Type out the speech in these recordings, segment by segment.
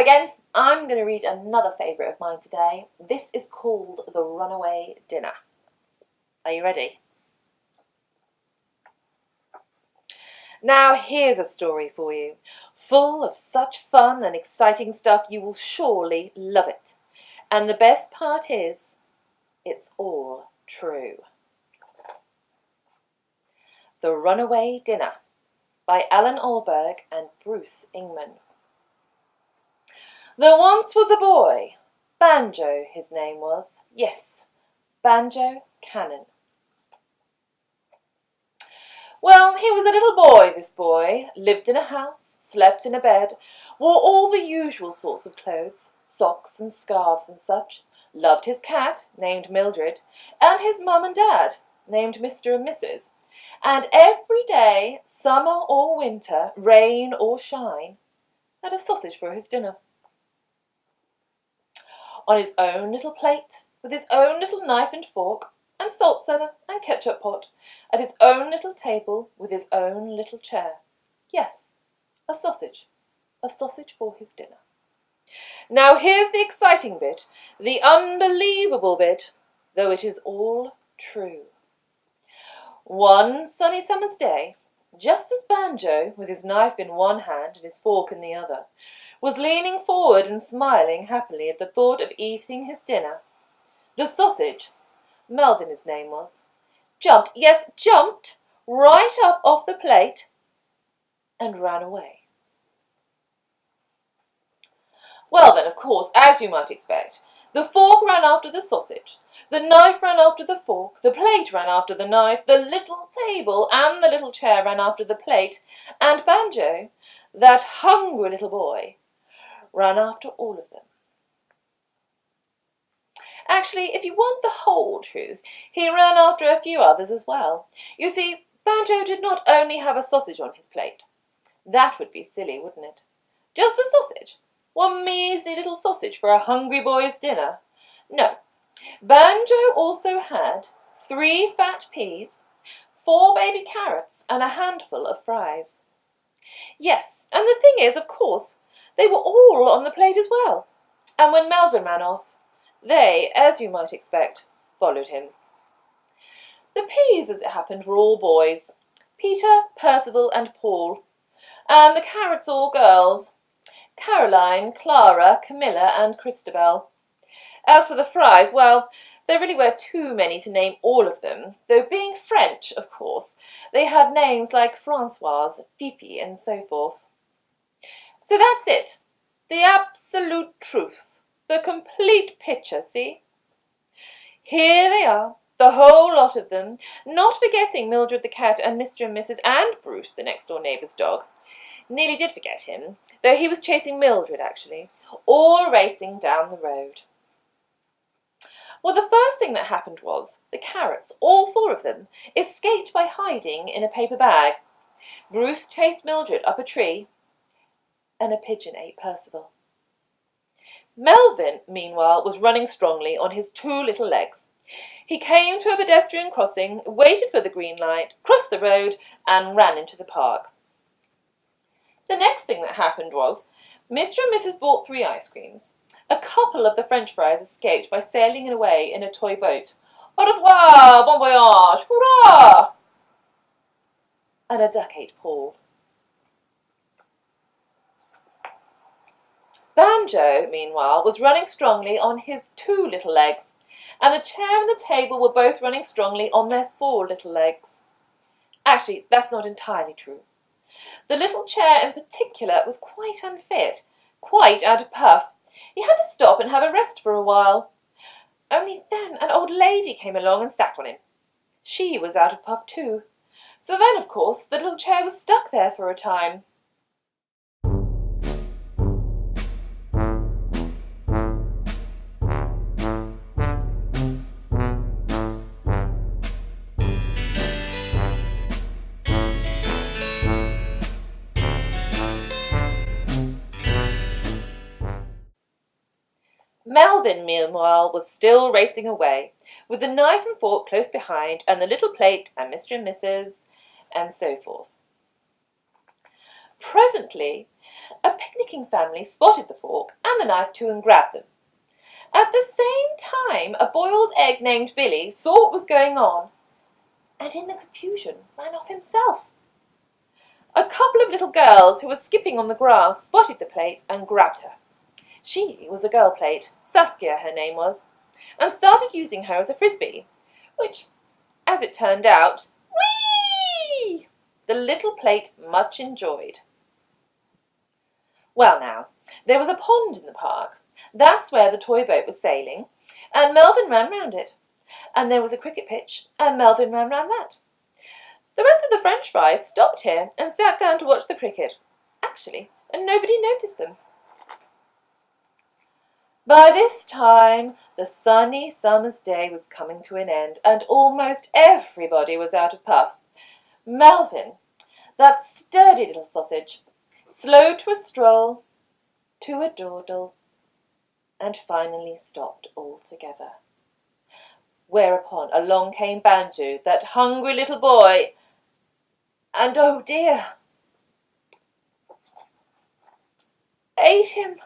again, I'm going to read another favourite of mine today. This is called The Runaway Dinner. Are you ready? Now here's a story for you, full of such fun and exciting stuff you will surely love it. And the best part is, it's all true. The Runaway Dinner by Allan Ahlberg and Ingham. There once was a boy, Banjo his name was, yes, Banjo Cannon. Well, he was a little boy, this boy, lived in a house, slept in a bed, wore all the usual sorts of clothes, socks and scarves and such, loved his cat, named Mildred, and his mum and dad, named Mr. and Mrs., and every day, summer or winter, rain or shine, had a sausage for his dinner. On his own little plate, with his own little knife and fork, and salt cellar and ketchup pot, at his own little table, with his own little chair. Yes, a sausage for his dinner. Now here's the exciting bit, the unbelievable bit, though it is all true. One sunny summer's day, just as Banjo, with his knife in one hand and his fork in the other, was leaning forward and smiling happily at the thought of eating his dinner, the sausage, Melvin his name was, jumped right up off the plate and ran away. Well then, of course, as you might expect, the fork ran after the sausage, the knife ran after the fork, the plate ran after the knife, the little table and the little chair ran after the plate, and Banjo, that hungry little boy, ran after all of them. Actually, if you want the whole truth, he ran after a few others as well. You see, Banjo did not only have a sausage on his plate. That would be silly, wouldn't it? Just a sausage. One measly little sausage for a hungry boy's dinner. No, Banjo also had 3 fat peas, 4 baby carrots, and a handful of fries. Yes, and the thing is, of course, they were all on the plate as well. And when Melvin ran off, they, as you might expect, followed him. The peas, as it happened, were all boys, Peter, Percival and Paul, and the carrots all girls, Caroline, Clara, Camilla and Christabel. As for the fries, well, there really were too many to name all of them, though being French, of course, they had names like Françoise, Fifi and so forth. So that's it, the absolute truth. The complete picture, see? Here they are, the whole lot of them, not forgetting Mildred the cat and Mr. and Mrs. and Bruce, the next-door neighbour's dog. Nearly did forget him, though he was chasing Mildred, actually, all racing down the road. Well, the first thing that happened was the carrots, all 4 of them, escaped by hiding in a paper bag. Bruce chased Mildred up a tree, and a pigeon ate Percival. Melvin, meanwhile, was running strongly on his 2 little legs. He came to a pedestrian crossing, waited for the green light, crossed the road, and ran into the park. The next thing that happened was, Mr. and Mrs. bought 3 ice creams. A couple of the French fries escaped by sailing away in a toy boat. Au revoir, bon voyage, hurrah! And a duck ate Paul. Banjo, meanwhile, was running strongly on his 2 little legs, and the chair and the table were both running strongly on their 4 little legs. Actually, that's not entirely true. The little chair in particular was quite unfit, quite out of puff. He had to stop and have a rest for a while. Only then an old lady came along and sat on him. She was out of puff too. So then, of course, the little chair was stuck there for a time. Melvin, meanwhile, was still racing away, with the knife and fork close behind, and the little plate, and Mr. and Mrs., and so forth. Presently, a picnicking family spotted the fork and the knife too and grabbed them. At the same time, a boiled egg named Billy saw what was going on and in the confusion ran off himself. A couple of little girls who were skipping on the grass spotted the plate and grabbed her. She was a girl plate, Saskia her name was, and started using her as a frisbee, which, as it turned out, whee! The little plate much enjoyed. Well now, there was a pond in the park. That's where the toy boat was sailing, and Melvin ran round it. And there was a cricket pitch, and Melvin ran round that. The rest of the French fries stopped here and sat down to watch the cricket, actually, and nobody noticed them. By this time, the sunny summer's day was coming to an end, and almost everybody was out of puff. Melvin, that sturdy little sausage, slow to a stroll, to a dawdle, and finally stopped altogether. Whereupon along came Banjo, that hungry little boy, and oh dear, ate him.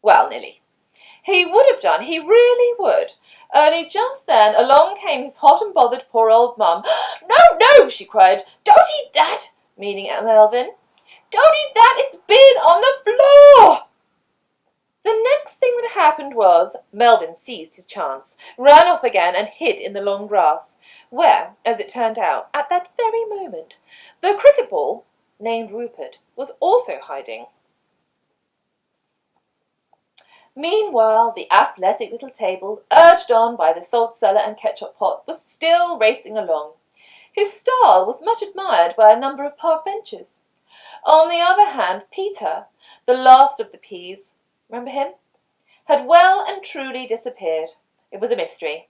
Well, Nilly, he would have done, he really would. Only just then along came his hot and bothered poor old mum. "No, no," she cried, "don't eat that," meaning at Melvin. "Don't eat that, it's been on the floor." The next thing that happened was Melvin seized his chance, ran off again and hid in the long grass, where, as it turned out, at that very moment, the cricket ball, named Rupert, was also hiding. Meanwhile, the athletic little table, urged on by the salt cellar and ketchup pot, was still racing along. His style was much admired by a number of park benches. On the other hand, Peter, the last of the peas, remember him, had well and truly disappeared. It was a mystery.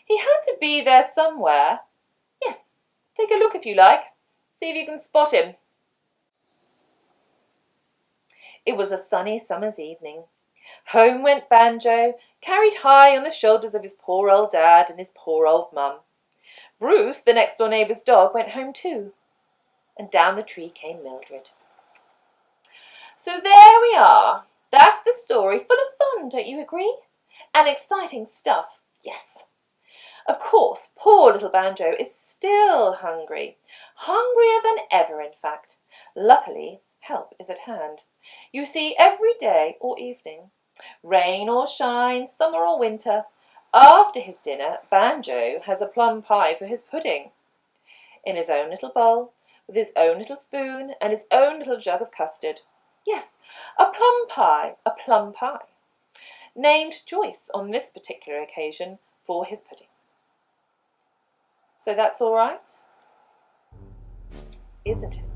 He had to be there somewhere. Yes, take a look if you like. See if you can spot him. It was a sunny summer's evening. Home went Banjo, carried high on the shoulders of his poor old dad and his poor old mum. Bruce, the next-door neighbour's dog, went home too. And down the tree came Mildred. So there we are. That's the story, full of fun, don't you agree? And exciting stuff, yes. Of course, poor little Banjo is still hungry. Hungrier than ever, in fact. Luckily, help is at hand. You see, every day or evening, rain or shine, summer or winter, after his dinner, Banjo has a plum pie for his pudding. In his own little bowl, with his own little spoon and his own little jug of custard. Yes, a plum pie, named Joyce on this particular occasion for his pudding. So that's all right, isn't it?